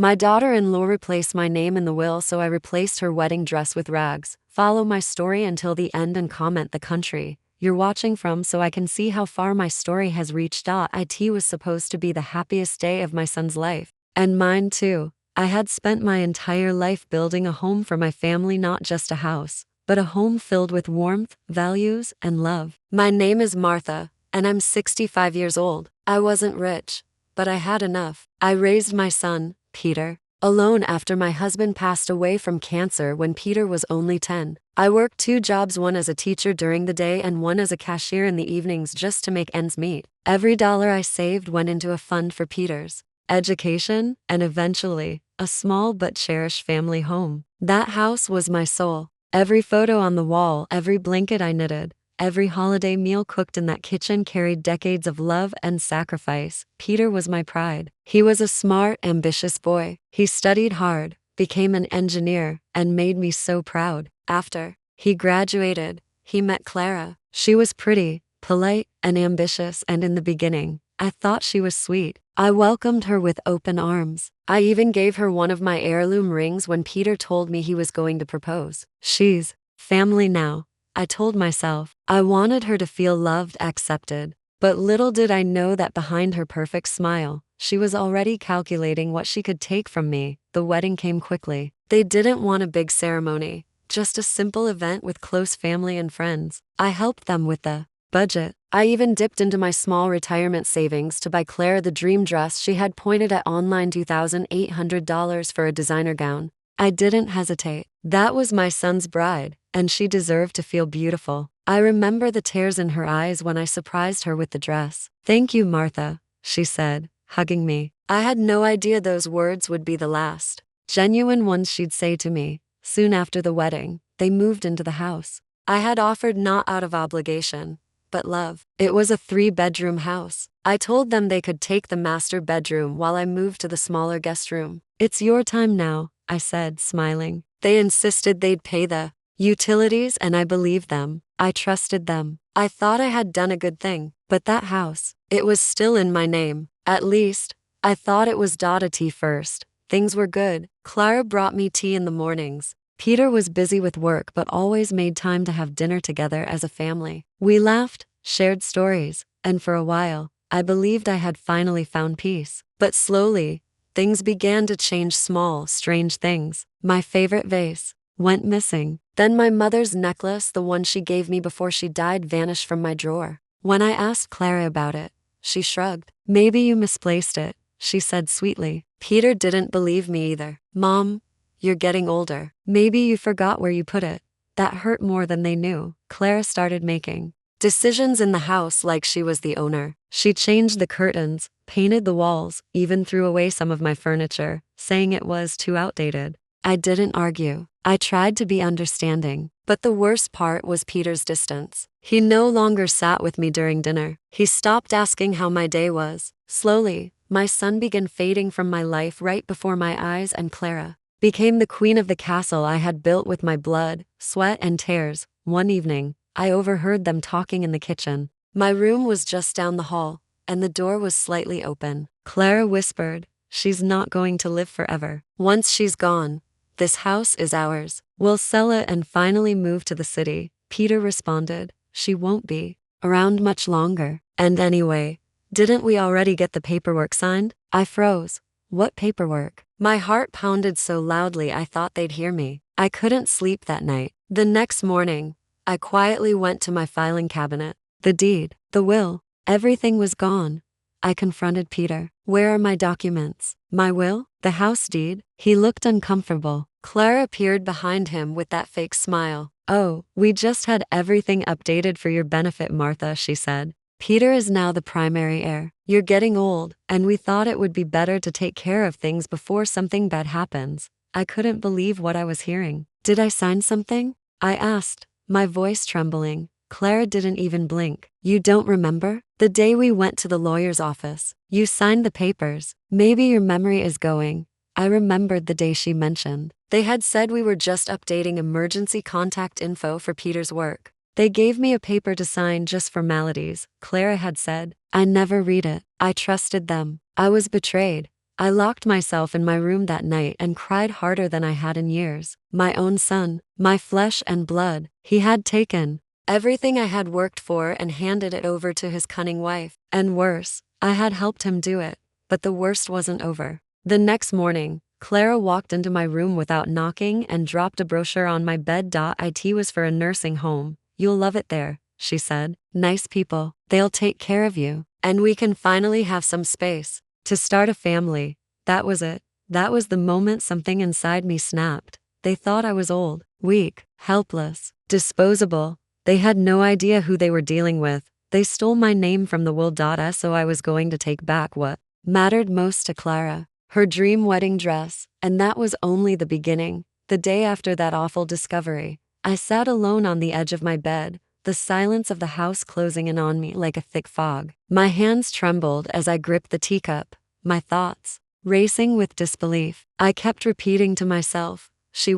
My daughter-in-law replaced my name in the will, so I replaced her wedding dress with rags. Follow my story until the end and comment the country you're watching from so I can see how far my story has reached. It was supposed to be the happiest day of my son's life. And mine too. I had spent my entire life building a home for my family, not just a house, but a home filled with warmth, values, and love. My name is Martha, and I'm 65 years old. I wasn't rich, but I had enough. I raised my son, Peter, alone after my husband passed away from cancer when Peter was only 10. I worked 2 jobs, one as a teacher during the day and one as a cashier in the evenings, just to make ends meet. Every dollar I saved went into a fund for Peter's education and eventually a small but cherished family home. That house was my soul. Every photo on the wall, every blanket I knitted, every holiday meal cooked in that kitchen carried decades of love and sacrifice. Peter was my pride. He was a smart, ambitious boy. He studied hard, became an engineer, and made me so proud. After he graduated, he met Clara. She was pretty, polite, and ambitious, and in the beginning, I thought she was sweet. I welcomed her with open arms. I even gave her one of my heirloom rings when Peter told me he was going to propose. She's family now, I told myself. I wanted her to feel loved, accepted. But little did I know that behind her perfect smile, she was already calculating what she could take from me. The wedding came quickly. They didn't want a big ceremony, just a simple event with close family and friends. I helped them with the budget. I even dipped into my small retirement savings to buy Clara the dream dress she had pointed at online, $2,800 for a designer gown. I didn't hesitate. That was my son's bride, and she deserved to feel beautiful. I remember the tears in her eyes when I surprised her with the dress. "Thank you, Martha," she said, hugging me. I had no idea those words would be the last genuine ones she'd say to me. Soon after the wedding, they moved into the house I had offered, not out of obligation, but love. It was a 3-bedroom house. I told them they could take the master bedroom while I moved to the smaller guest room. "It's your time now," I said, smiling. They insisted they'd pay the utilities, and I believed them. I trusted them. I thought I had done a good thing. But that house, it was still in my name. At least, I thought it was. At first, things were good. Clara brought me tea in the mornings. Peter was busy with work but always made time to have dinner together as a family. We laughed, shared stories, and for a while, I believed I had finally found peace. But slowly, things began to change. Small, strange things. My favorite vase went missing. Then my mother's necklace, the one she gave me before she died, vanished from my drawer. When I asked Clara about it, she shrugged. "Maybe you misplaced it," she said sweetly. Peter didn't believe me either. "Mom, you're getting older. Maybe you forgot where you put it." That hurt more than they knew. Clara started making decisions in the house like she was the owner. She changed the curtains, painted the walls, even threw away some of my furniture, saying it was too outdated. I didn't argue. I tried to be understanding. But the worst part was Peter's distance. He no longer sat with me during dinner. He stopped asking how my day was. Slowly, my son began fading from my life right before my eyes, and Clara became the queen of the castle I had built with my blood, sweat, and tears. One evening, I overheard them talking in the kitchen. My room was just down the hall, and the door was slightly open. Clara whispered, "She's not going to live forever. Once she's gone, this house is ours. We'll sell it and finally move to the city." Peter responded, "She won't be around much longer. And anyway, didn't we already get the paperwork signed?" I froze. What paperwork? My heart pounded so loudly I thought they'd hear me. I couldn't sleep that night. The next morning, I quietly went to my filing cabinet. The deed, the will, everything was gone. I confronted Peter. "Where are my documents? My will? The house deed?" He looked uncomfortable. Clara appeared behind him with that fake smile. "Oh, we just had everything updated for your benefit, Martha," she said. "Peter is now the primary heir. You're getting old, and we thought it would be better to take care of things before something bad happens." I couldn't believe what I was hearing. "Did I sign something?" I asked, my voice trembling. Clara didn't even blink. "You don't remember? The day we went to the lawyer's office, you signed the papers. Maybe your memory is going." I remembered the day she mentioned. They had said we were just updating emergency contact info for Peter's work. They gave me a paper to sign, just formalities, Clara had said. I never read it. I trusted them. I was betrayed. I locked myself in my room that night and cried harder than I had in years. My own son, my flesh and blood, he had taken everything I had worked for and handed it over to his cunning wife. And worse, I had helped him do it. But the worst wasn't over. The next morning, Clara walked into my room without knocking and dropped a brochure on my bed. It was for a nursing home. You'll love it there, she said. Nice people. They'll take care of you. And we can finally have some space to start a family. That was it. That was the moment something inside me snapped. They thought I was old, weak, helpless, disposable. They had no idea who they were dealing with. They stole my name from the will. So I was going to take back what mattered most to Clara, her dream wedding dress, and that was only the beginning. The day after that awful discovery, I sat alone on the edge of my bed, the silence of the house closing in on me like a thick fog. My hands trembled as I gripped the teacup, my thoughts racing with disbelief. I kept repeating to myself, she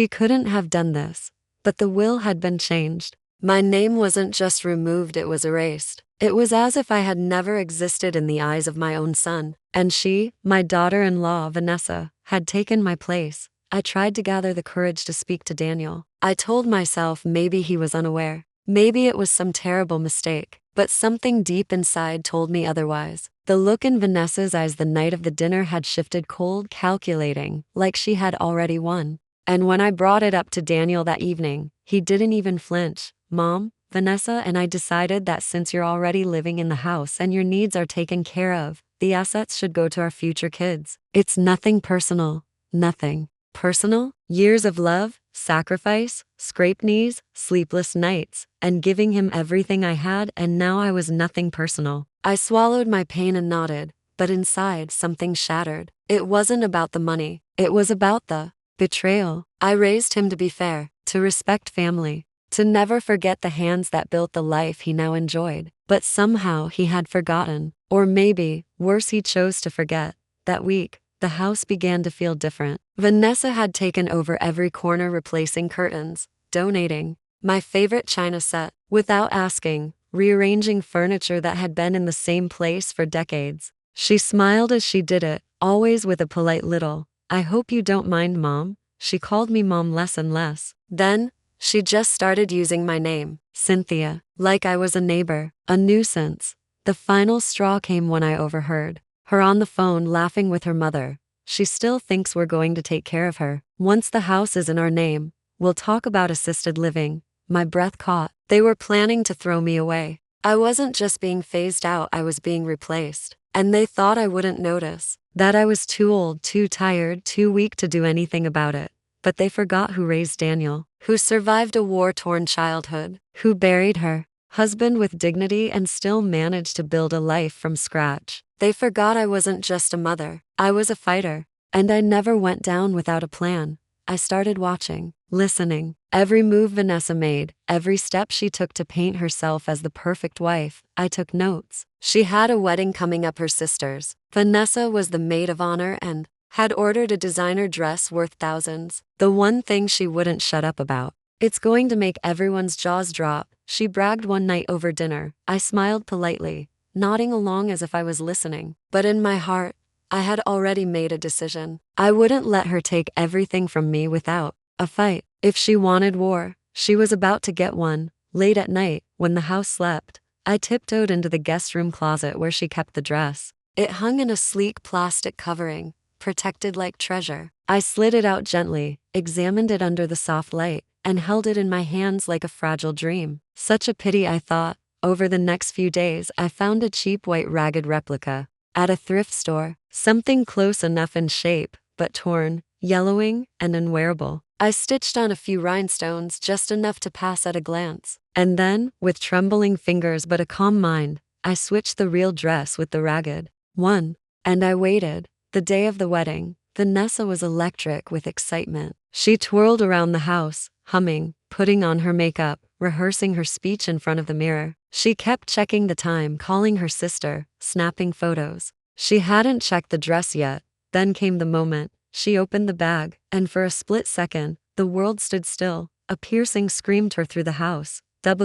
couldn't have done this. But the will had been changed. My name wasn't just removed, it was erased. It was as if I had never existed in the eyes of my own son. And she, my daughter-in-law Vanessa, had taken my place. I tried to gather the courage to speak to Daniel. I told myself maybe he was unaware. Maybe it was some terrible mistake. But something deep inside told me otherwise. The look in Vanessa's eyes the night of the dinner had shifted, cold, calculating, like she had already won. And when I brought it up to Daniel that evening, he didn't even flinch. Mom, Vanessa and I decided that since you're already living in the house and your needs are taken care of, the assets should go to our future kids. It's nothing personal. Nothing personal. Years of love, sacrifice, scraped knees, sleepless nights, and giving him everything I had, and now I was nothing personal. I swallowed my pain and nodded, but inside something shattered. It wasn't about the money. It was about the betrayal. I raised him to be fair, to respect family, to never forget the hands that built the life he now enjoyed. But somehow he had forgotten, or maybe, worse, he chose to forget. That week, the house began to feel different. Vanessa had taken over every corner, replacing curtains, donating my favorite china set, without asking, rearranging furniture that had been in the same place for decades. She smiled as she did it, always with a polite little, I hope you don't mind, Mom. She called me Mom less and less. Then, she just started using my name, Cynthia, like I was a neighbor, a nuisance. The final straw came when I overheard her on the phone laughing with her mother. She still thinks we're going to take care of her. Once the house is in our name, we'll talk about assisted living. My breath caught. They were planning to throw me away. I wasn't just being phased out, I was being replaced. And they thought I wouldn't notice, that I was too old, too tired, too weak to do anything about it. But they forgot who raised Daniel, who survived a war-torn childhood, who buried her husband with dignity and still managed to build a life from scratch. They forgot I wasn't just a mother, I was a fighter. And I never went down without a plan. I started watching, listening. Every move Vanessa made, every step she took to paint herself as the perfect wife, I took notes. She had a wedding coming up, her sister's. Vanessa was the maid of honor and had ordered a designer dress worth thousands. The one thing she wouldn't shut up about. It's going to make everyone's jaws drop, she bragged one night over dinner. I smiled politely, nodding along as if I was listening. But in my heart, I had already made a decision. I wouldn't let her take everything from me without a fight. If she wanted war, she was about to get one. Late at night, when the house slept, I tiptoed into the guest room closet where she kept the dress. It hung in a sleek plastic covering, protected like treasure. I slid it out gently, examined it under the soft light, and held it in my hands like a fragile dream. Such a pity, I thought. Over the next few days, I found a cheap white ragged replica at a thrift store, something close enough in shape, but torn, yellowing, and unwearable. I stitched on a few rhinestones, just enough to pass at a glance. And then, with trembling fingers but a calm mind, I switched the real dress with the ragged one. And I waited. The day of the wedding, Vanessa was electric with excitement. She twirled around the house, humming, putting on her makeup, rehearsing her speech in front of the mirror. She kept checking the time, calling her sister, snapping photos. She hadn't checked the dress yet. Then came the moment. She opened the bag, and for a split second, the world stood still. A piercing scream tore through the house. "What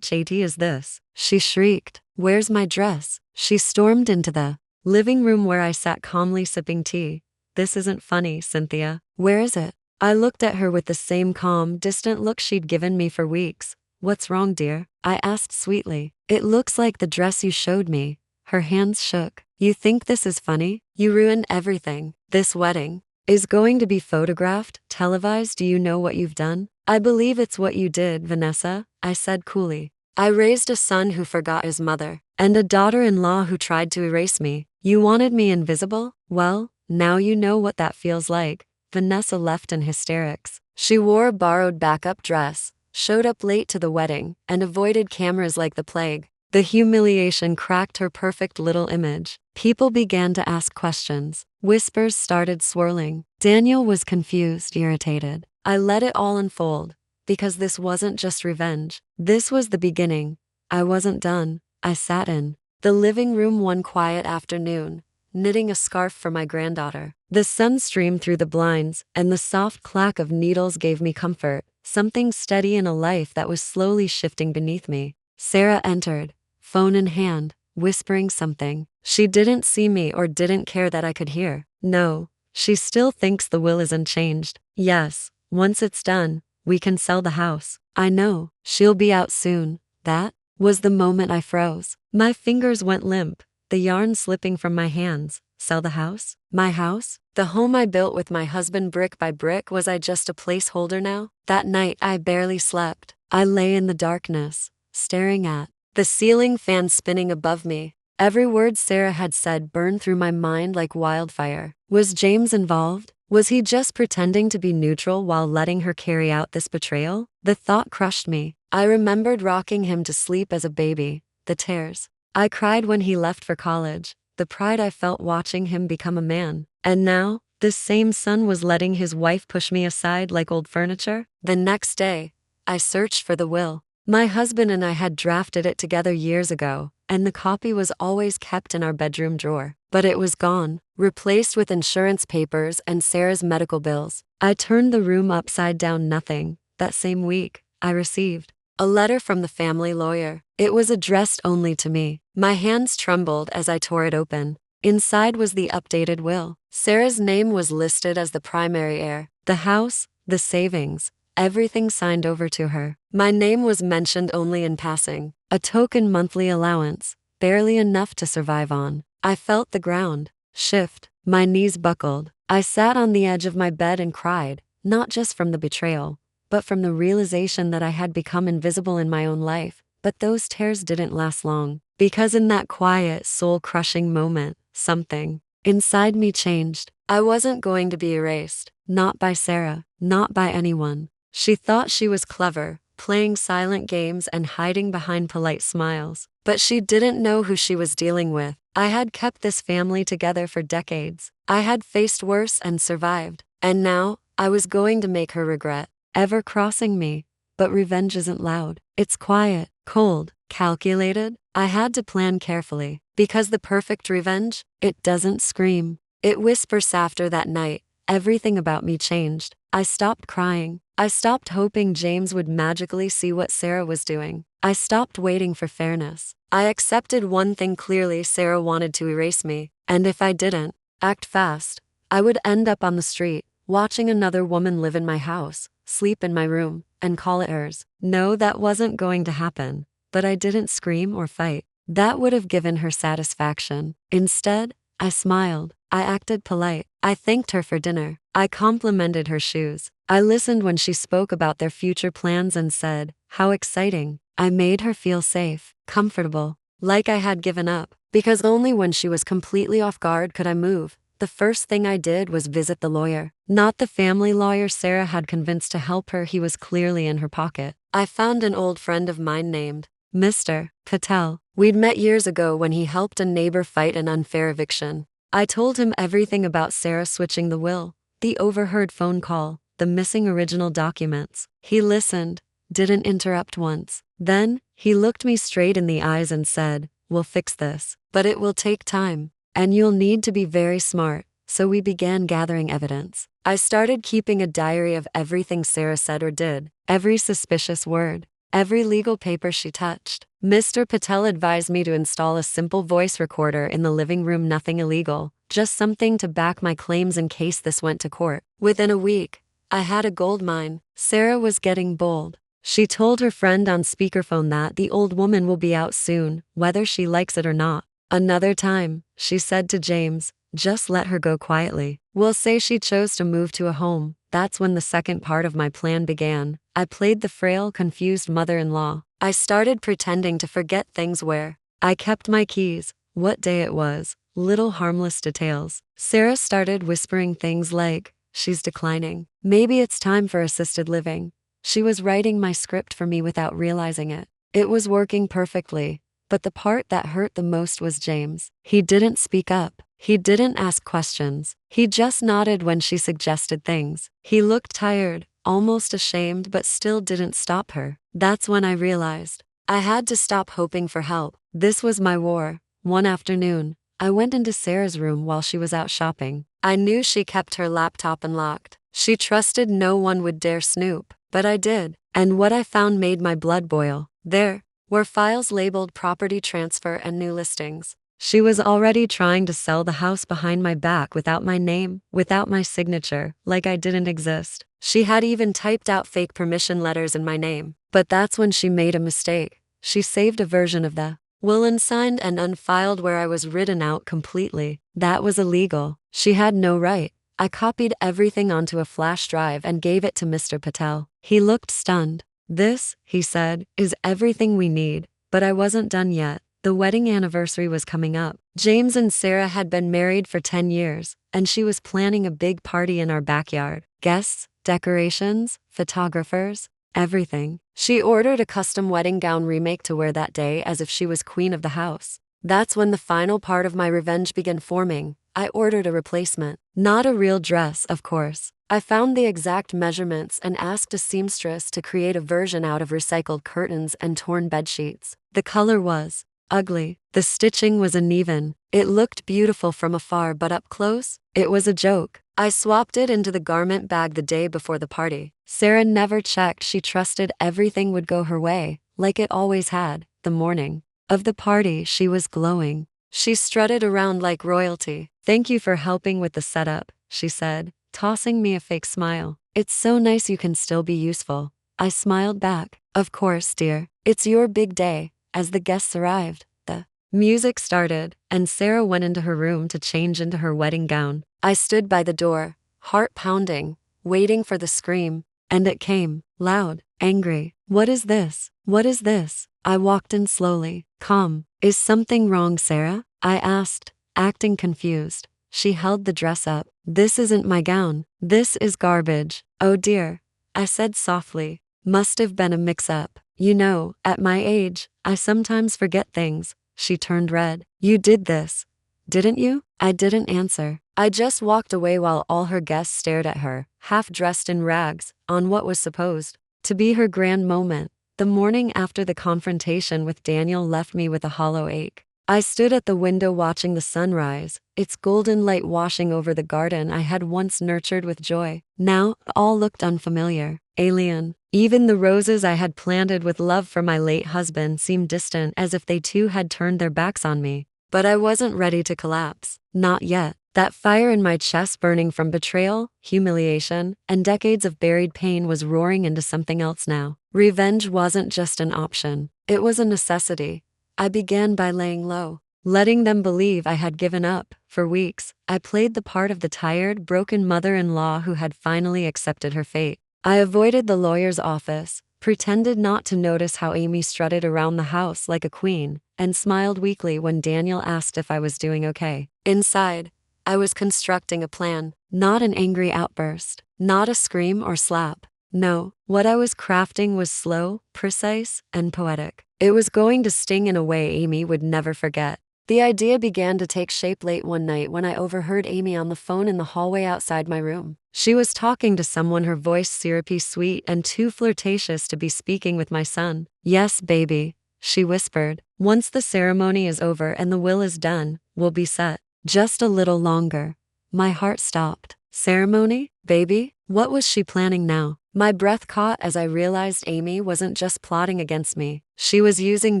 is this?" she shrieked. "Where's my dress?" She stormed into the Living room where I sat calmly sipping tea. This isn't funny, Cynthia. Where is it? I looked at her with the same calm, distant look she'd given me for weeks. What's wrong, dear? I asked sweetly. It looks like the dress you showed me. Her hands shook. You think this is funny? You ruined everything. This wedding is going to be photographed, televised. Do you know what you've done? I believe it's what you did, Vanessa, I said coolly. I raised a son who forgot his mother, and a daughter-in-law who tried to erase me. You wanted me invisible? Well, now you know what that feels like. Vanessa left in hysterics. She wore a borrowed backup dress, showed up late to the wedding, and avoided cameras like the plague. The humiliation cracked her perfect little image. People began to ask questions. Whispers started swirling. Daniel was confused, irritated. I let it all unfold, because this wasn't just revenge. This was the beginning. I wasn't done. I sat in the living room one quiet afternoon, knitting a scarf for my granddaughter. The sun streamed through the blinds, and the soft clack of needles gave me comfort, something steady in a life that was slowly shifting beneath me. Sarah entered, phone in hand, whispering something. She didn't see me or didn't care that I could hear. No, she still thinks the will isn't changed. Yes, once it's done, we can sell the house. I know, she'll be out soon. That was the moment I froze. My fingers went limp, the yarn slipping from my hands. Sell the house? My house? The home I built with my husband brick by brick. Was I just a placeholder now? That night I barely slept. I lay in the darkness, staring at the ceiling fan spinning above me. Every word Sarah had said burned through my mind like wildfire. Was James involved? Was he just pretending to be neutral while letting her carry out this betrayal? The thought crushed me. I remembered rocking him to sleep as a baby. The tears I cried when he left for college. The pride I felt watching him become a man. And now, this same son was letting his wife push me aside like old furniture. The next day, I searched for the will. My husband and I had drafted it together years ago, and the copy was always kept in our bedroom drawer. But it was gone, replaced with insurance papers and Sarah's medical bills. I turned the room upside down. Nothing. That same week, I received a letter from the family lawyer. It was addressed only to me. My hands trembled as I tore it open. Inside was the updated will. Sarah's name was listed as the primary heir. The house, the savings, everything signed over to her. My name was mentioned only in passing. A token monthly allowance, barely enough to survive on. I felt the ground shift. My knees buckled. I sat on the edge of my bed and cried, not just from the betrayal, but from the realization that I had become invisible in my own life. But those tears didn't last long, because in that quiet, soul-crushing moment, something inside me changed. I wasn't going to be erased. Not by Sarah, not by anyone. She thought she was clever, playing silent games and hiding behind polite smiles. But she didn't know who she was dealing with. I had kept this family together for decades. I had faced worse and survived. And now, I was going to make her regret ever crossing me. But revenge isn't loud. It's quiet, cold, calculated. I had to plan carefully, because the perfect revenge, it doesn't scream. It whispers. After that night, everything about me changed. I stopped crying. I stopped hoping James would magically see what Sarah was doing. I stopped waiting for fairness. I accepted one thing clearly: Sarah wanted to erase me, and if I didn't act fast, I would end up on the street, watching another woman live in my house, sleep in my room, and call it hers. No, that wasn't going to happen. But I didn't scream or fight. That would have given her satisfaction. Instead, I smiled. I acted polite. I thanked her for dinner. I complimented her shoes. I listened when she spoke about their future plans and said, "How exciting." I made her feel safe, comfortable, like I had given up, because only when she was completely off guard could I move. The first thing I did was visit the lawyer. Not the family lawyer Sarah had convinced to help her. He was clearly in her pocket. I found an old friend of mine named Mr. Patel. We'd met years ago when he helped a neighbor fight an unfair eviction. I told him everything about Sarah switching the will, the overheard phone call, the missing original documents. He listened, didn't interrupt once. Then, he looked me straight in the eyes and said, "We'll fix this, but it will take time. And you'll need to be very smart." So we began gathering evidence. I started keeping a diary of everything Sarah said or did, every suspicious word, every legal paper she touched. Mr. Patel advised me to install a simple voice recorder in the living room, nothing illegal, just something to back my claims in case this went to court. Within a week, I had a gold mine. Sarah was getting bold. She told her friend on speakerphone that the old woman will be out soon, whether she likes it or not. Another time, she said to James, just let her go quietly. We'll say she chose to move to a home. That's when the second part of my plan began. I played the frail, confused mother-in-law. I started pretending to forget things where I kept my keys, what day it was, little harmless details. Sarah started whispering things like, she's declining. Maybe it's time for assisted living. She was writing my script for me without realizing it. It was working perfectly. But the part that hurt the most was James. He didn't speak up. He didn't ask questions. He just nodded when she suggested things. He looked tired, almost ashamed, but still didn't stop her. That's when I realized I had to stop hoping for help. This was my war. One afternoon, I went into Sarah's room while she was out shopping. I knew she kept her laptop unlocked. She trusted no one would dare snoop, but I did. And what I found made my blood boil. There were files labeled property transfer and new listings. She was already trying to sell the house behind my back without my name, without my signature, like I didn't exist. She had even typed out fake permission letters in my name. But that's when she made a mistake. She saved a version of the will unsigned and unfiled where I was written out completely. That was illegal. She had no right. I copied everything onto a flash drive and gave it to Mr. Patel. He looked stunned. This, he said, is everything we need. But I wasn't done yet. The wedding anniversary was coming up. James and Sarah had been married for 10 years, and she was planning a big party in our backyard. Guests, decorations, photographers, everything. She ordered a custom wedding gown remake to wear that day as if she was queen of the house. That's when the final part of my revenge began forming. I ordered a replacement. Not a real dress, of course. I found the exact measurements and asked a seamstress to create a version out of recycled curtains and torn bedsheets. The color was ugly. The stitching was uneven. It looked beautiful from afar, but up close, it was a joke. I swapped it into the garment bag the day before the party. Sarah never checked. She trusted everything would go her way, like it always had. The morning of the party, she was glowing. She strutted around like royalty. Thank you for helping with the setup, she said, tossing me a fake smile. It's so nice you can still be useful. I smiled back. Of course, dear. It's your big day. As the guests arrived, the music started, and Sarah went into her room to change into her wedding gown. I stood by the door, heart pounding, waiting for the scream, and it came, loud, angry. What is this? What is this? I walked in slowly, calm. Is something wrong, Sarah? I asked, acting confused. She held the dress up. This isn't my gown. This is garbage. Oh dear, I said softly. Must have been a mix-up. You know, at my age, I sometimes forget things. She turned red. You did this, didn't you? I didn't answer. I just walked away while all her guests stared at her, half dressed in rags, on what was supposed to be her grand moment. The morning after the confrontation with Daniel left me with a hollow ache. I stood at the window watching the sunrise, its golden light washing over the garden I had once nurtured with joy. Now, all looked unfamiliar, alien. Even the roses I had planted with love for my late husband seemed distant, as if they too had turned their backs on me. But I wasn't ready to collapse. Not yet. That fire in my chest, burning from betrayal, humiliation, and decades of buried pain, was roaring into something else now. Revenge wasn't just an option. It was a necessity. I began by laying low, letting them believe I had given up. For weeks, I played the part of the tired, broken mother-in-law who had finally accepted her fate. I avoided the lawyer's office, pretended not to notice how Amy strutted around the house like a queen, and smiled weakly when Daniel asked if I was doing okay. Inside, I was constructing a plan, not an angry outburst, not a scream or slap. No, what I was crafting was slow, precise, and poetic. It was going to sting in a way Amy would never forget. The idea began to take shape late one night when I overheard Amy on the phone in the hallway outside my room. She was talking to someone, her voice syrupy sweet and too flirtatious to be speaking with my son. Yes, baby, she whispered. Once the ceremony is over and the will is done, we'll be set. Just a little longer. My heart stopped. Ceremony? Baby? What was she planning now? My breath caught as I realized Amy wasn't just plotting against me. She was using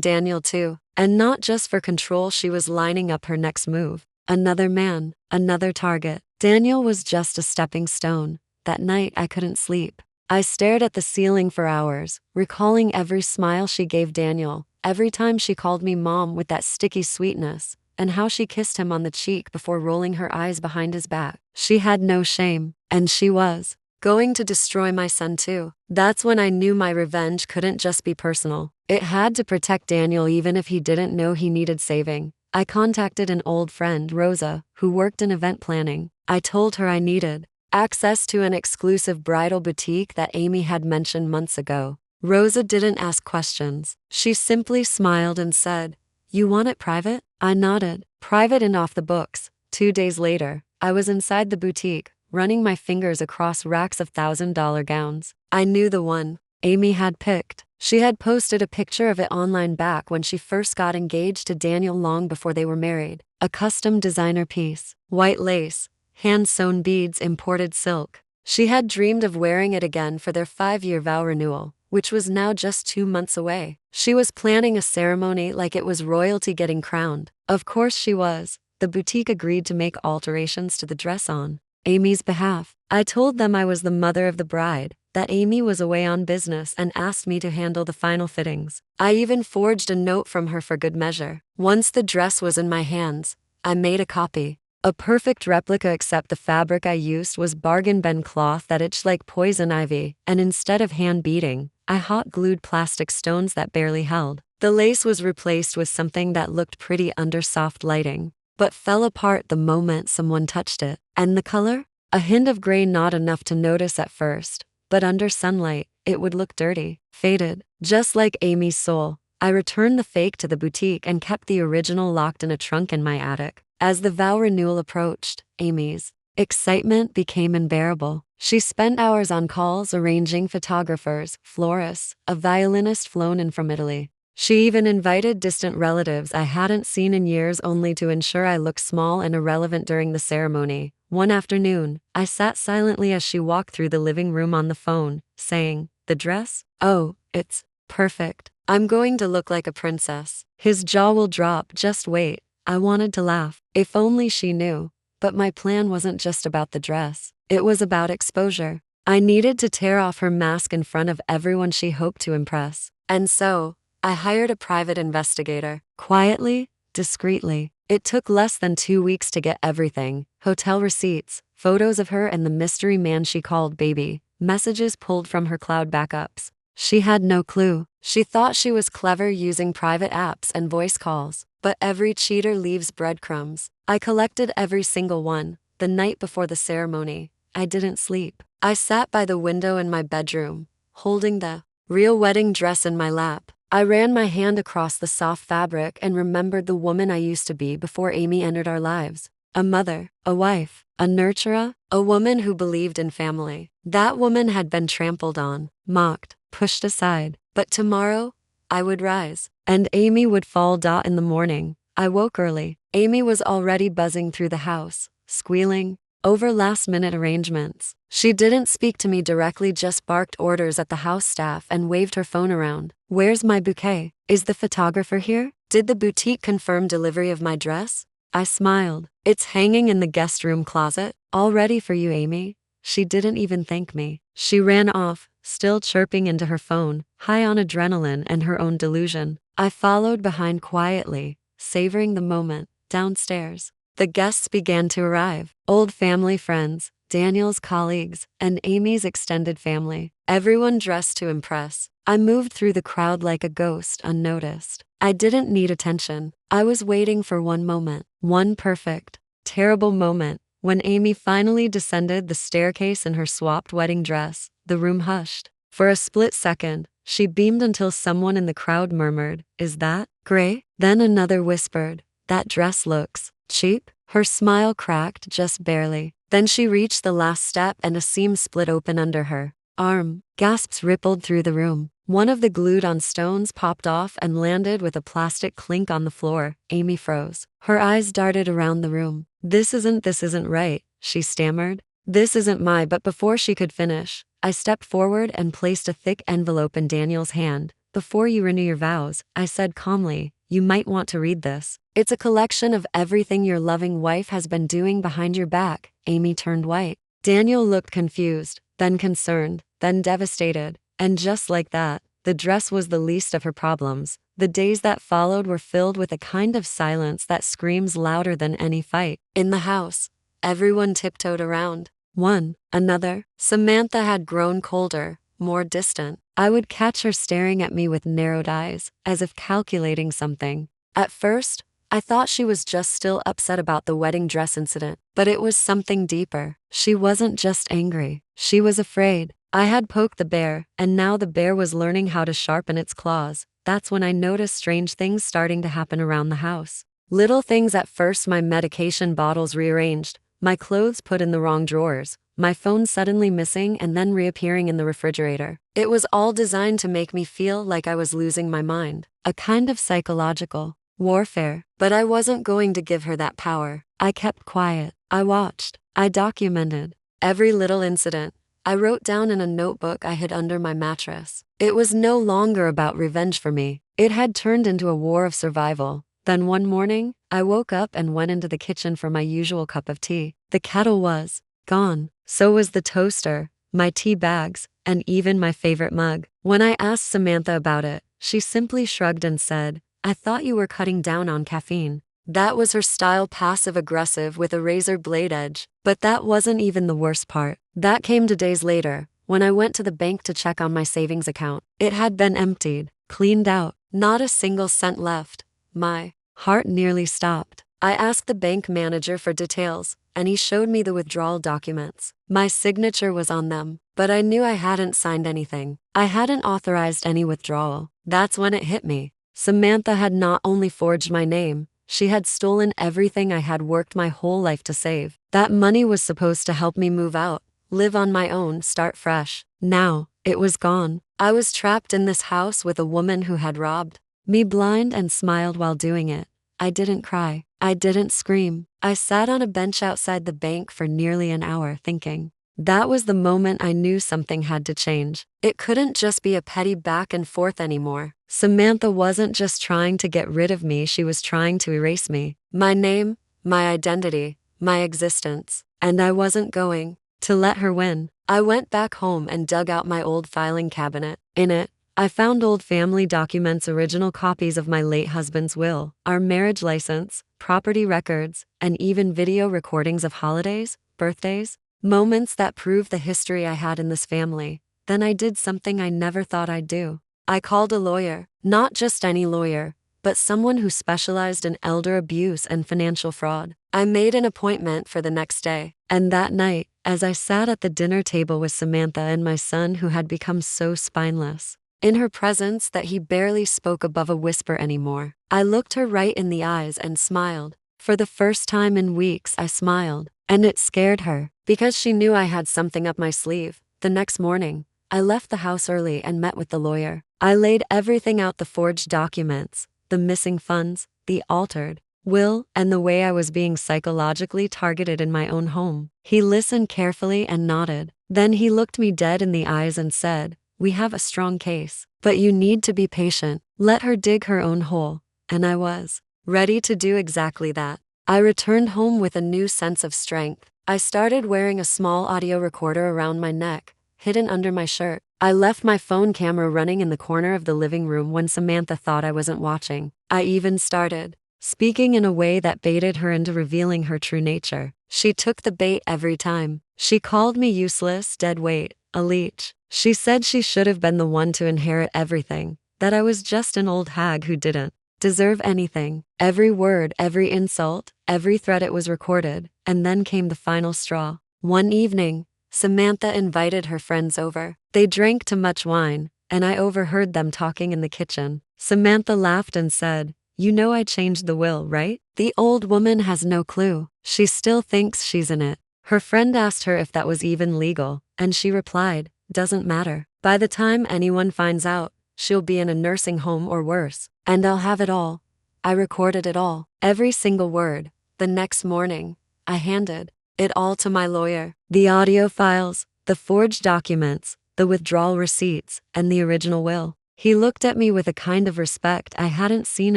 Daniel too. And not just for control, she was lining up her next move. Another man, another target. Daniel was just a stepping stone. That night I couldn't sleep. I stared at the ceiling for hours, recalling every smile she gave Daniel, every time she called me mom with that sticky sweetness, and how she kissed him on the cheek before rolling her eyes behind his back. She had no shame, and she was going to destroy my son too. That's when I knew my revenge couldn't just be personal. It had to protect Daniel even if he didn't know he needed saving. I contacted an old friend, Rosa, who worked in event planning. I told her I needed access to an exclusive bridal boutique that Amy had mentioned months ago. Rosa didn't ask questions. She simply smiled and said, "You want it private?" I nodded. Private and off the books. 2 days later, I was inside the boutique, running my fingers across racks of $1,000 gowns. I knew the one Amy had picked. She had posted a picture of it online back when she first got engaged to Daniel long before they were married. A custom designer piece. White lace, hand-sewn beads, imported silk. She had dreamed of wearing it again for their 5-year vow renewal, which was now just 2 months away. She was planning a ceremony like it was royalty getting crowned. Of course she was. The boutique agreed to make alterations to the dress on Amy's behalf. I told them I was the mother of the bride, that Amy was away on business, and asked me to handle the final fittings. I even forged a note from her for good measure. Once the dress was in my hands, I made a copy. A perfect replica, except the fabric I used was bargain bin cloth that itched like poison ivy, and instead of hand beating, I hot glued plastic stones that barely held. The lace was replaced with something that looked pretty under soft lighting, but fell apart the moment someone touched it. And the color? A hint of gray, not enough to notice at first, but under sunlight, it would look dirty, faded, just like Amy's soul. I returned the fake to the boutique and kept the original locked in a trunk in my attic. As the vow renewal approached, Amy's excitement became unbearable. She spent hours on calls arranging photographers, florists, a violinist flown in from Italy. She even invited distant relatives I hadn't seen in years, only to ensure I looked small and irrelevant during the ceremony. One afternoon, I sat silently as she walked through the living room on the phone, saying, "The dress? Oh, it's perfect. I'm going to look like a princess." His jaw will drop. "Just wait." I wanted to laugh. If only she knew. But my plan wasn't just about the dress. It was about exposure. I needed to tear off her mask in front of everyone she hoped to impress. And so, I hired a private investigator. Quietly, discreetly. It took less than 2 weeks to get everything: hotel receipts, photos of her and the mystery man she called baby, messages pulled from her cloud backups. She had no clue. She thought she was clever using private apps and voice calls. But every cheater leaves breadcrumbs. I collected every single one. The night before the ceremony, I didn't sleep. I sat by the window in my bedroom, holding the real wedding dress in my lap. I ran my hand across the soft fabric and remembered the woman I used to be before Amy entered our lives. A mother, a wife, a nurturer, a woman who believed in family. That woman had been trampled on, mocked, pushed aside. But tomorrow, I would rise, and Amy would fall. In the morning, I woke early. Amy was already buzzing through the house, squealing over last-minute arrangements. She didn't speak to me directly, just barked orders at the house staff and waved her phone around. "Where's my bouquet? Is the photographer here? Did the boutique confirm delivery of my dress?" I smiled. "It's hanging in the guest room closet, all ready for you, Amy." She didn't even thank me. She ran off, still chirping into her phone, high on adrenaline and her own delusion. I followed behind quietly, savoring the moment. Downstairs, the guests began to arrive. Old family friends, Daniel's colleagues, and Amy's extended family. Everyone dressed to impress. I moved through the crowd like a ghost, unnoticed. I didn't need attention. I was waiting for one moment. One perfect, terrible moment. When Amy finally descended the staircase in her swapped wedding dress, the room hushed. For a split second, she beamed until someone in the crowd murmured, "Is that gray?" Then another whispered, "That dress looks cheap." Her smile cracked just barely. Then she reached the last step and a seam split open under her arm. Gasps rippled through the room. One of the glued-on stones popped off and landed with a plastic clink on the floor. Amy froze. Her eyes darted around the room. This isn't right," she stammered. "This isn't my," but before she could finish, I stepped forward and placed a thick envelope in Daniel's hand. "Before you renew your vows," I said calmly, "you might want to read this. It's a collection of everything your loving wife has been doing behind your back." Amy turned white. Daniel looked confused, then concerned, then devastated. And just like that, the dress was the least of her problems. The days that followed were filled with a kind of silence that screams louder than any fight. In the house, everyone tiptoed around. One another. Samantha had grown colder, more distant. I would catch her staring at me with narrowed eyes, as if calculating something. At first, I thought she was just still upset about the wedding dress incident, but it was something deeper. She wasn't just angry, she was afraid. I had poked the bear, and now the bear was learning how to sharpen its claws. That's when I noticed strange things starting to happen around the house. Little things at first: my medication bottles rearranged, my clothes put in the wrong drawers, my phone suddenly missing and then reappearing in the refrigerator. It was all designed to make me feel like I was losing my mind. A kind of psychological warfare. But I wasn't going to give her that power. I kept quiet. I watched. I documented every little incident. I wrote down in a notebook I hid under my mattress. It was no longer about revenge for me. It had turned into a war of survival. Then one morning, I woke up and went into the kitchen for my usual cup of tea. The kettle was gone. So was the toaster, my tea bags, and even my favorite mug. When I asked Samantha about it, she simply shrugged and said, "I thought you were cutting down on caffeine." That was her style, passive-aggressive with a razor blade edge. But that wasn't even the worst part. That came 2 days later, when I went to the bank to check on my savings account. It had been emptied, cleaned out, not a single cent left. My heart nearly stopped. I asked the bank manager for details, and he showed me the withdrawal documents. My signature was on them, but I knew I hadn't signed anything. I hadn't authorized any withdrawal. That's when it hit me. Samantha had not only forged my name, she had stolen everything I had worked my whole life to save. That money was supposed to help me move out, live on my own, start fresh. Now, it was gone. I was trapped in this house with a woman who had robbed me blind and smiled while doing it. I didn't cry. I didn't scream. I sat on a bench outside the bank for nearly an hour thinking. That was the moment I knew something had to change. It couldn't just be a petty back and forth anymore. Samantha wasn't just trying to get rid of me, she was trying to erase me. My name, my identity, my existence. And I wasn't going to let her win. I went back home and dug out my old filing cabinet. In it, I found old family documents, original copies of my late husband's will, our marriage license, property records, and even video recordings of holidays, birthdays, moments that proved the history I had in this family. Then I did something I never thought I'd do. I called a lawyer, not just any lawyer, but someone who specialized in elder abuse and financial fraud. I made an appointment for the next day. And that night, as I sat at the dinner table with Samantha and my son who had become so spineless, in her presence that he barely spoke above a whisper anymore, I looked her right in the eyes and smiled. For the first time in weeks, I smiled. And it scared her, because she knew I had something up my sleeve. The next morning, I left the house early and met with the lawyer. I laid everything out: the forged documents, the missing funds, the altered will, and the way I was being psychologically targeted in my own home. He listened carefully and nodded. Then he looked me dead in the eyes and said, "We have a strong case, but you need to be patient. Let her dig her own hole." And I was ready to do exactly that. I returned home with a new sense of strength. I started wearing a small audio recorder around my neck, hidden under my shirt. I left my phone camera running in the corner of the living room when Samantha thought I wasn't watching. I even started speaking in a way that baited her into revealing her true nature. She took the bait every time. She called me useless, dead weight, a leech. She said she should have been the one to inherit everything, that I was just an old hag who didn't deserve anything. Every word, every insult, every threat, it was recorded. And then came the final straw. One evening, Samantha invited her friends over. They drank too much wine, and I overheard them talking in the kitchen. Samantha laughed and said, "You know I changed the will, right? The old woman has no clue. She still thinks she's in it." Her friend asked her if that was even legal, and she replied, "Doesn't matter. By the time anyone finds out, she'll be in a nursing home or worse. And I'll have it all." I recorded it all, every single word. The next morning, I handed it all to my lawyer. The audio files, the forged documents, the withdrawal receipts, and the original will. He looked at me with a kind of respect I hadn't seen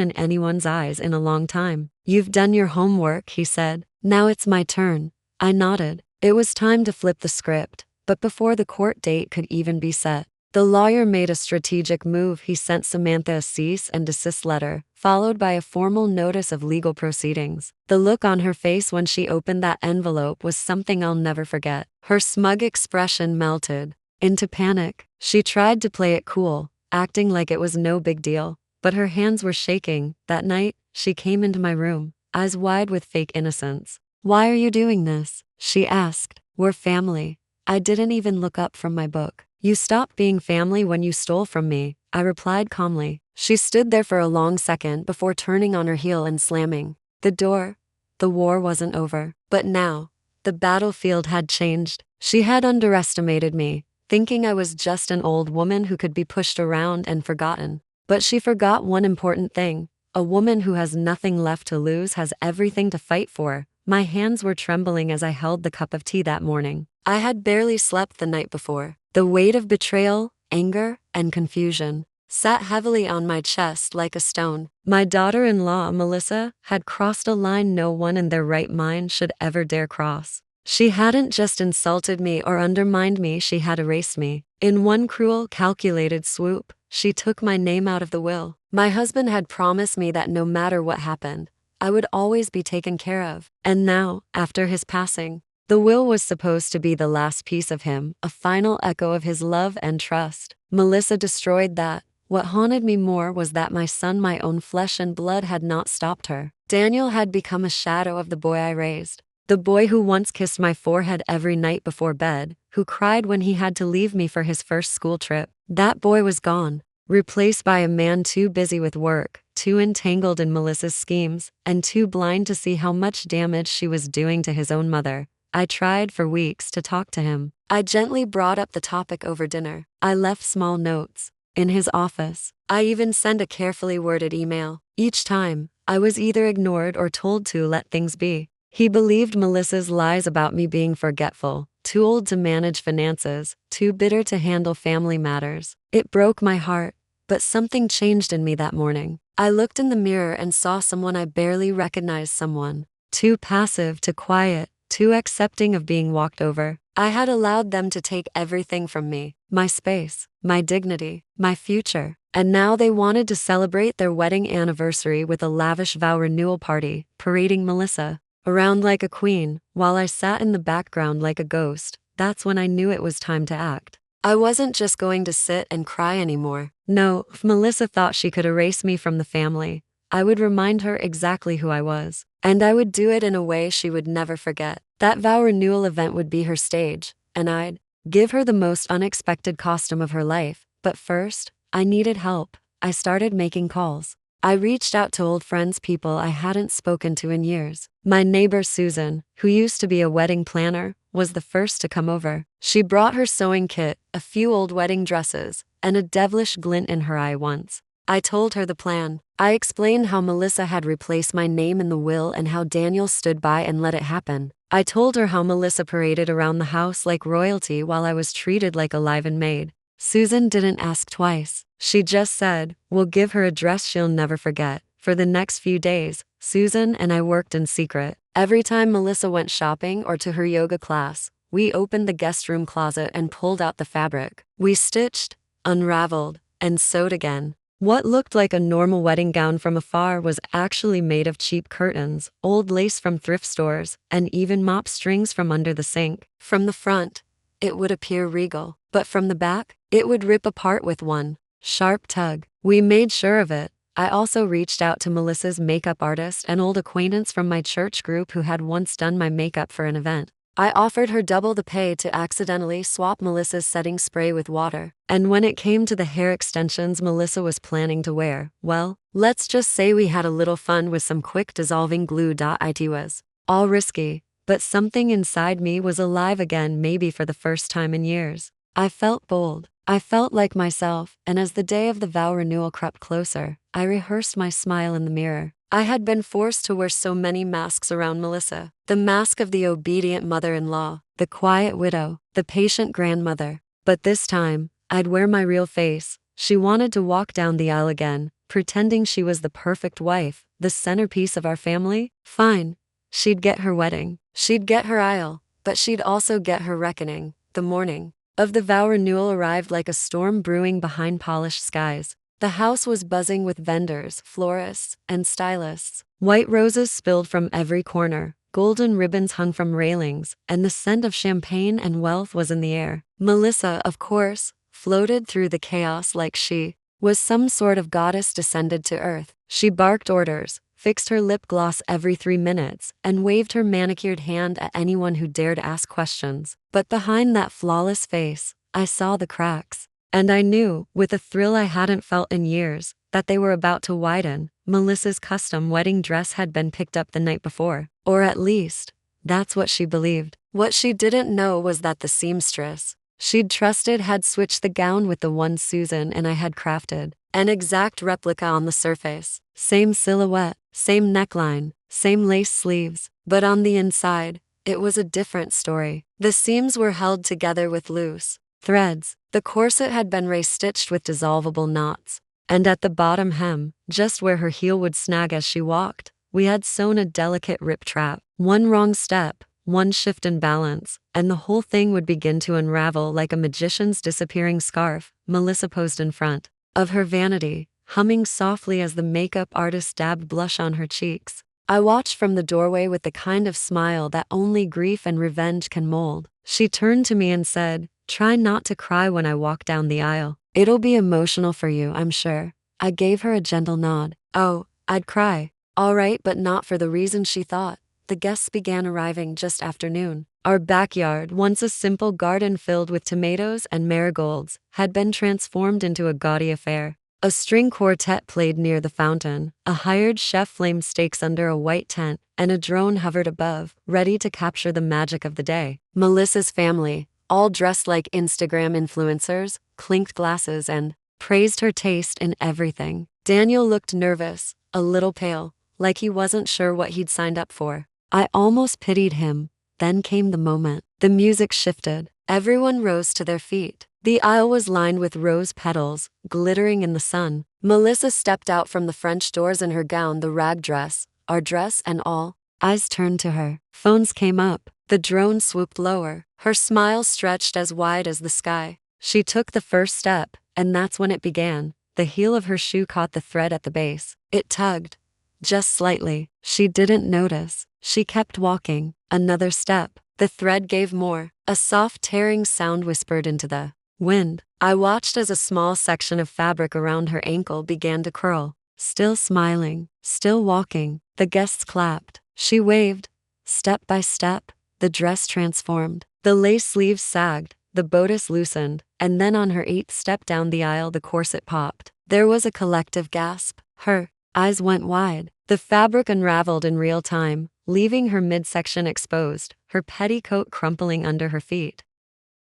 in anyone's eyes in a long time. "You've done your homework," he said. "Now it's my turn." I nodded. It was time to flip the script, but before the court date could even be set, the lawyer made a strategic move. He sent Samantha a cease and desist letter, followed by a formal notice of legal proceedings. The look on her face when she opened that envelope was something I'll never forget. Her smug expression melted into panic. She tried to play it cool, acting like it was no big deal, but her hands were shaking. That night, she came into my room, eyes wide with fake innocence. "Why are you doing this?" she asked. "We're family." I didn't even look up from my book. "You stopped being family when you stole from me," I replied calmly. She stood there for a long second before turning on her heel and slamming the door. The war wasn't over. But now, the battlefield had changed. She had underestimated me, thinking I was just an old woman who could be pushed around and forgotten. But she forgot one important thing. A woman who has nothing left to lose has everything to fight for. My hands were trembling as I held the cup of tea that morning. I had barely slept the night before. The weight of betrayal, anger, and confusion sat heavily on my chest like a stone. My daughter-in-law, Melissa, had crossed a line no one in their right mind should ever dare cross. She hadn't just insulted me or undermined me, she had erased me. In one cruel, calculated swoop, she took my name out of the will. My husband had promised me that no matter what happened, I would always be taken care of. And now, after his passing, the will was supposed to be the last piece of him, a final echo of his love and trust. Melissa destroyed that. What haunted me more was that my son, my own flesh and blood, had not stopped her. Daniel had become a shadow of the boy I raised. The boy who once kissed my forehead every night before bed, who cried when he had to leave me for his first school trip. That boy was gone, replaced by a man too busy with work, too entangled in Melissa's schemes, and too blind to see how much damage she was doing to his own mother. I tried for weeks to talk to him. I gently brought up the topic over dinner. I left small notes in his office. I even sent a carefully worded email. Each time, I was either ignored or told to let things be. He believed Melissa's lies about me being forgetful, too old to manage finances, too bitter to handle family matters. It broke my heart, but something changed in me that morning. I looked in the mirror and saw someone I barely recognized, someone too passive, too quiet, too accepting of being walked over. I had allowed them to take everything from me, my space, my dignity, my future. And now they wanted to celebrate their wedding anniversary with a lavish vow renewal party, parading Melissa around like a queen, while I sat in the background like a ghost. That's when I knew it was time to act. I wasn't just going to sit and cry anymore. No, if Melissa thought she could erase me from the family, I would remind her exactly who I was. And I would do it in a way she would never forget. That vow renewal event would be her stage, and I'd give her the most unexpected costume of her life. But first, I needed help. I started making calls. I reached out to old friends, people I hadn't spoken to in years. My neighbor Susan, who used to be a wedding planner, was the first to come over. She brought her sewing kit, a few old wedding dresses, and a devilish glint in her eye once. I told her the plan. I explained how Melissa had replaced my name in the will and how Daniel stood by and let it happen. I told her how Melissa paraded around the house like royalty while I was treated like a live-in maid. Susan didn't ask twice. She just said, "We'll give her a dress she'll never forget." For the next few days, Susan and I worked in secret. Every time Melissa went shopping or to her yoga class, we opened the guest room closet and pulled out the fabric. We stitched, unraveled, and sewed again. What looked like a normal wedding gown from afar was actually made of cheap curtains, old lace from thrift stores, and even mop strings from under the sink. From the front, it would appear regal, but from the back, it would rip apart with one sharp tug. We made sure of it. I also reached out to Melissa's makeup artist, an old acquaintance from my church group who had once done my makeup for an event. I offered her double the pay to accidentally swap Melissa's setting spray with water. And when it came to the hair extensions Melissa was planning to wear, well, let's just say we had a little fun with some quick dissolving glue. It was all risky, but something inside me was alive again, maybe for the first time in years. I felt bold. I felt like myself, and as the day of the vow renewal crept closer, I rehearsed my smile in the mirror. I had been forced to wear so many masks around Melissa. The mask of the obedient mother-in-law, the quiet widow, the patient grandmother. But this time, I'd wear my real face. She wanted to walk down the aisle again, pretending she was the perfect wife, the centerpiece of our family. Fine. She'd get her wedding. She'd get her aisle. But she'd also get her reckoning. The morning of the vow renewal arrived like a storm brewing behind polished skies. The house was buzzing with vendors, florists, and stylists. White roses spilled from every corner, golden ribbons hung from railings, and the scent of champagne and wealth was in the air. Melissa, of course, floated through the chaos like she was some sort of goddess descended to earth. She barked orders, fixed her lip gloss every 3 minutes, and waved her manicured hand at anyone who dared ask questions. But behind that flawless face, I saw the cracks. And I knew, with a thrill I hadn't felt in years, that they were about to widen. Melissa's custom wedding dress had been picked up the night before. Or at least, that's what she believed. What she didn't know was that the seamstress she'd trusted had switched the gown with the one Susan and I had crafted. An exact replica on the surface. Same silhouette, same neckline, same lace sleeves. But on the inside, it was a different story. The seams were held together with loose threads. The corset had been race-stitched with dissolvable knots. And at the bottom hem, just where her heel would snag as she walked, we had sewn a delicate rip trap. One wrong step, one shift in balance, and the whole thing would begin to unravel like a magician's disappearing scarf. Melissa posed in front of her vanity, humming softly as the makeup artist dabbed blush on her cheeks. I watched from the doorway with the kind of smile that only grief and revenge can mold. She turned to me and said, "Try not to cry when I walk down the aisle. It'll be emotional for you, I'm sure." I gave her a gentle nod. Oh, I'd cry. All right, but not for the reason she thought. The guests began arriving just after noon. Our backyard, once a simple garden filled with tomatoes and marigolds, had been transformed into a gaudy affair. A string quartet played near the fountain, a hired chef flamed steaks under a white tent, and a drone hovered above, ready to capture the magic of the day. Melissa's family, all dressed like Instagram influencers, clinked glasses and praised her taste in everything. Daniel looked nervous, a little pale, like he wasn't sure what he'd signed up for. I almost pitied him. Then came the moment. The music shifted. Everyone rose to their feet. The aisle was lined with rose petals, glittering in the sun. Melissa stepped out from the French doors in her gown, the rag dress, our dress and all. Eyes turned to her. Phones came up. The drone swooped lower. Her smile stretched as wide as the sky. She took the first step, and that's when it began. The heel of her shoe caught the thread at the base. It tugged. Just slightly. She didn't notice. She kept walking. Another step. The thread gave more. A soft tearing sound whispered into the wind. I watched as a small section of fabric around her ankle began to curl. Still smiling, still walking. The guests clapped. She waved. Step by step, the dress transformed. The lace sleeves sagged, the bodice loosened, and then on her 8th step down the aisle the corset popped. There was a collective gasp. Her eyes went wide. The fabric unraveled in real time, leaving her midsection exposed, her petticoat crumpling under her feet.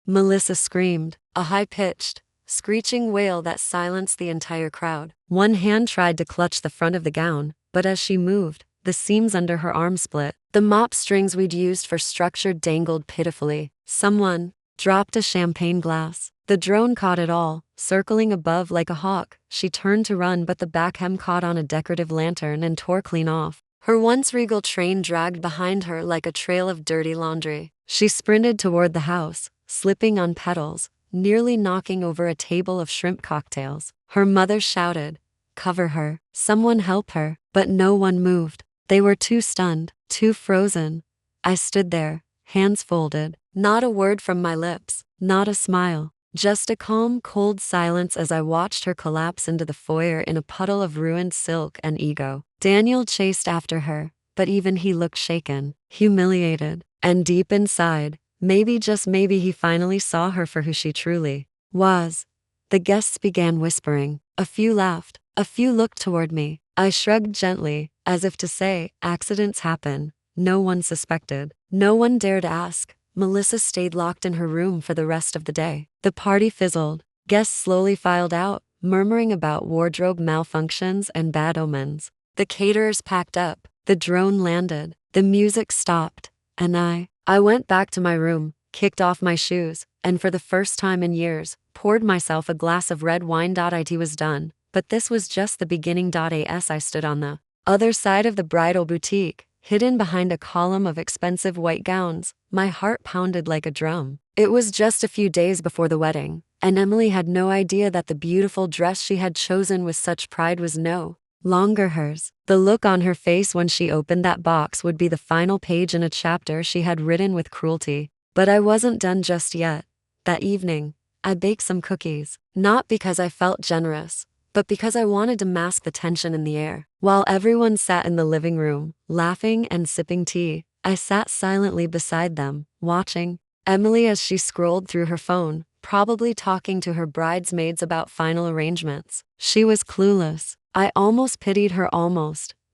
Melissa screamed, a high-pitched, screeching wail that silenced the entire crowd. One hand tried to clutch the front of the gown, but as she moved, the seams under her arm split. The mop strings we'd used for structure dangled pitifully. Someone dropped a champagne glass. The drone caught it all, circling above like a hawk. She turned to run, but the back hem caught on a decorative lantern and tore clean off. Her once regal train dragged behind her like a trail of dirty laundry. She sprinted toward the house, slipping on petals, nearly knocking over a table of shrimp cocktails. Her mother shouted, "Cover her, someone help her," but no one moved. They were too stunned, too frozen. I stood there, hands folded, not a word from my lips, not a smile. Just a calm, cold silence as I watched her collapse into the foyer in a puddle of ruined silk and ego. Daniel chased after her, but even he looked shaken, humiliated, and deep inside, maybe just maybe he finally saw her for who she truly was. The guests began whispering. A few laughed, a few looked toward me. I shrugged gently, as if to say, accidents happen. No one suspected. No one dared ask. Melissa stayed locked in her room for the rest of the day. The party fizzled. Guests slowly filed out, murmuring about wardrobe malfunctions and bad omens. The caterers packed up, the drone landed, the music stopped, and I went back to my room, kicked off my shoes, and for the first time in years, poured myself a glass of red wine. It was done, but this was just the beginning. As I stood on the other side of the bridal boutique, hidden behind a column of expensive white gowns, my heart pounded like a drum. It was just a few days before the wedding, and Emily had no idea that the beautiful dress she had chosen with such pride was no longer hers. The look on her face when she opened that box would be the final page in a chapter she had written with cruelty. But I wasn't done just yet. That evening, I baked some cookies, not because I felt generous, but because I wanted to mask the tension in the air. While everyone sat in the living room, laughing and sipping tea, I sat silently beside them, watching Emily as she scrolled through her phone, probably talking to her bridesmaids about final arrangements. She was clueless. I almost pitied her.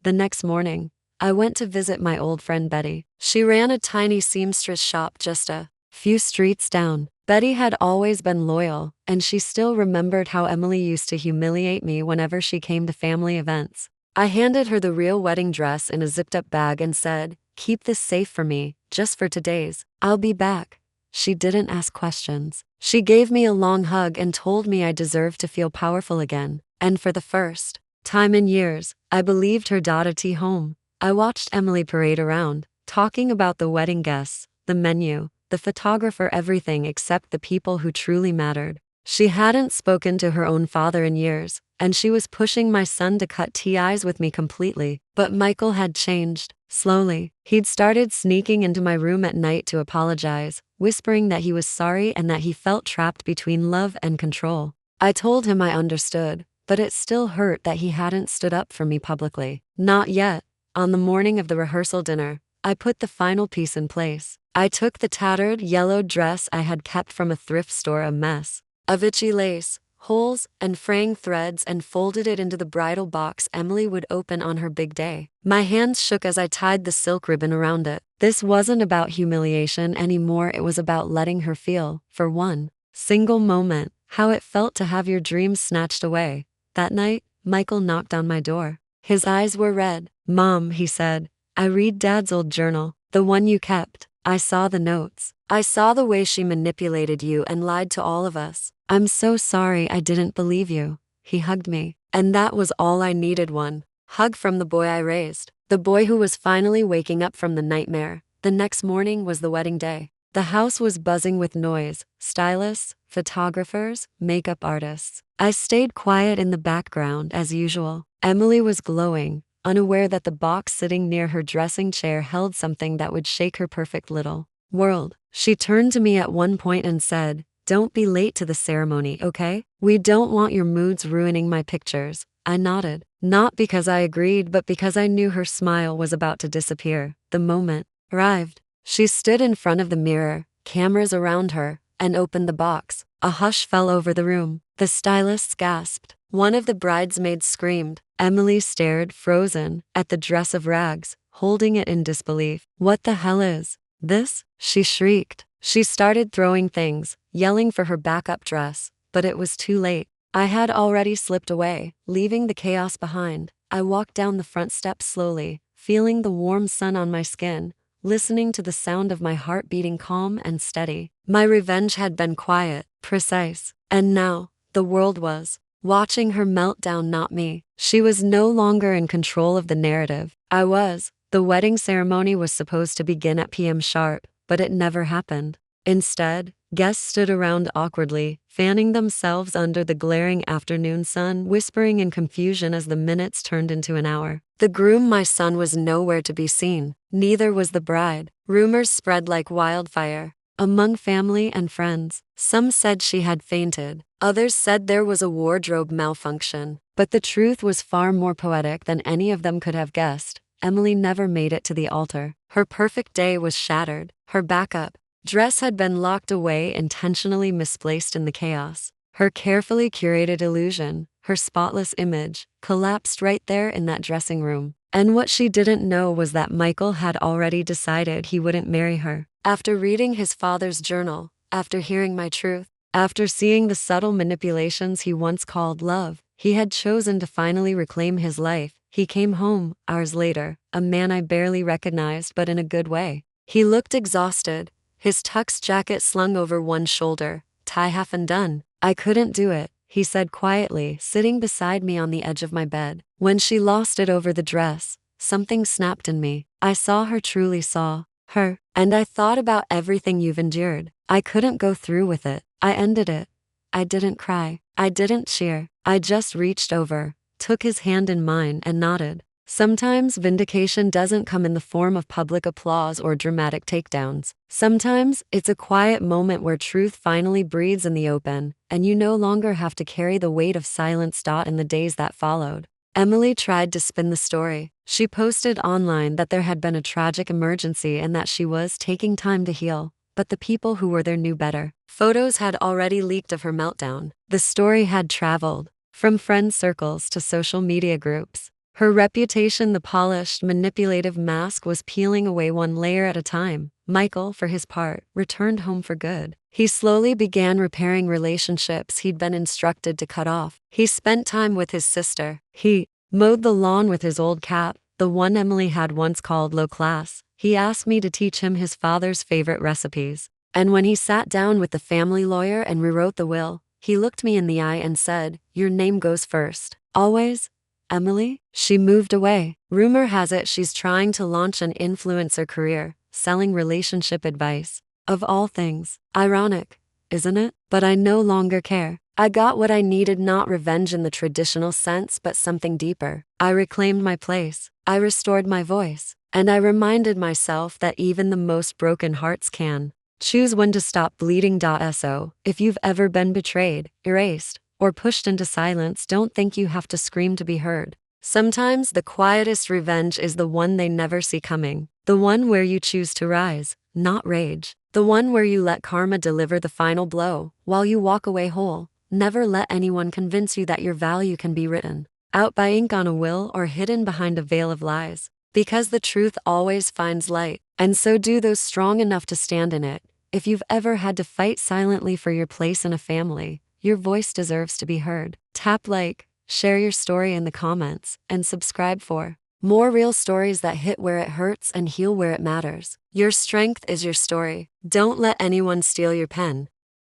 The next morning, I went to visit my old friend Betty. She ran a tiny seamstress shop just a few streets down. Betty had always been loyal, and she still remembered how Emily used to humiliate me whenever she came to family events. I handed her the real wedding dress in a zipped-up bag and said, "Keep this safe for me, just for today's. I'll be back." She didn't ask questions. She gave me a long hug and told me I deserved to feel powerful again. And for the first time in years, I believed her. T home. I watched Emily parade around, talking about the wedding guests, the menu, the photographer, everything except the people who truly mattered. She hadn't spoken to her own father in years, and she was pushing my son to cut ties with me completely. But Michael had changed. Slowly, he'd started sneaking into my room at night to apologize, whispering that he was sorry and that he felt trapped between love and control. I told him I understood, but it still hurt that he hadn't stood up for me publicly. Not yet. On the morning of the rehearsal dinner, I put the final piece in place. I took the tattered yellow dress I had kept from a thrift store, a mess of itchy lace, holes, and fraying threads, and folded it into the bridal box Emily would open on her big day. My hands shook as I tied the silk ribbon around it. This wasn't about humiliation anymore. It was about letting her feel, for one single moment, how it felt to have your dreams snatched away. That night, Michael knocked on my door. His eyes were red. "Mom," he said, "I read Dad's old journal, the one you kept. I saw the notes. I saw the way she manipulated you and lied to all of us. I'm so sorry I didn't believe you." He hugged me, and that was all I needed, one hug from the boy I raised, the boy who was finally waking up from the nightmare. The next morning was the wedding day. The house was buzzing with noise, stylists, photographers, makeup artists. I stayed quiet in the background as usual. Emily was glowing, unaware that the box sitting near her dressing chair held something that would shake her perfect little world. She turned to me at one point and said, "Don't be late to the ceremony, okay? We don't want your moods ruining my pictures." I nodded, not because I agreed but because I knew her smile was about to disappear. The moment arrived. She stood in front of the mirror, cameras around her, and opened the box. A hush fell over the room. The stylists gasped. One of the bridesmaids screamed. Emily stared, frozen, at the dress of rags, holding it in disbelief. "What the hell is this?" she shrieked. She started throwing things, yelling for her backup dress, but it was too late. I had already slipped away, leaving the chaos behind. I walked down the front steps slowly, feeling the warm sun on my skin, listening to the sound of my heart beating calm and steady. My revenge had been quiet, precise, and now, the world was watching her meltdown, not me. She was no longer in control of the narrative. I was. The wedding ceremony was supposed to begin at p.m. sharp, but it never happened. Instead, guests stood around awkwardly, fanning themselves under the glaring afternoon sun, whispering in confusion as the minutes turned into an hour. The groom, my son, was nowhere to be seen. Neither was the bride. Rumors spread like wildfire among family and friends. Some said she had fainted. Others said there was a wardrobe malfunction. But the truth was far more poetic than any of them could have guessed. Emily never made it to the altar. Her perfect day was shattered. Her backup dress had been locked away, intentionally misplaced in the chaos. Her carefully curated illusion, her spotless image, collapsed right there in that dressing room. And what she didn't know was that Michael had already decided he wouldn't marry her. After reading his father's journal, after hearing my truth, After seeing the subtle manipulations he once called love, he had chosen to finally reclaim his life. He came home, hours later, a man I barely recognized but in a good way. He looked exhausted, his tux jacket slung over one shoulder, tie half undone. "I couldn't do it," he said quietly, sitting beside me on the edge of my bed. When she lost it over the dress, something snapped in me. I saw her, truly saw her. And I thought about everything you've endured. I couldn't go through with it. I ended it. I didn't cry. I didn't cheer. I just reached over, took his hand in mine, and nodded. Sometimes vindication doesn't come in the form of public applause or dramatic takedowns. Sometimes it's a quiet moment where truth finally breathes in the open, and you no longer have to carry the weight of silence. In the days that followed, Emily tried to spin the story. She posted online that there had been a tragic emergency and that she was taking time to heal. But the people who were there knew better. Photos had already leaked of her meltdown. The story had traveled from friend circles to social media groups. Her reputation, the polished, manipulative mask, was peeling away one layer at a time. Michael, for his part, returned home for good. He slowly began repairing relationships he'd been instructed to cut off. He spent time with his sister. He mowed the lawn with his old cat, the one Emily had once called low class. He asked me to teach him his father's favorite recipes. And when he sat down with the family lawyer and rewrote the will, he looked me in the eye and said, "Your name goes first. Always, Emily." She moved away. Rumor has it she's trying to launch an influencer career, selling relationship advice. Of all things. Ironic, isn't it? But I no longer care. I got what I needed, not revenge in the traditional sense, but something deeper. I reclaimed my place. I restored my voice. And I reminded myself that even the most broken hearts can choose when to stop bleeding. So, if you've ever been betrayed, erased, or pushed into silence, don't think you have to scream to be heard. Sometimes the quietest revenge is the one they never see coming. The one where you choose to rise, not rage. The one where you let karma deliver the final blow, while you walk away whole. Never let anyone convince you that your value can be written out by ink on a will or hidden behind a veil of lies. Because the truth always finds light, and so do those strong enough to stand in it. If you've ever had to fight silently for your place in a family, your voice deserves to be heard. Tap like, share your story in the comments, and subscribe for more real stories that hit where it hurts and heal where it matters. Your strength is your story. Don't let anyone steal your pen.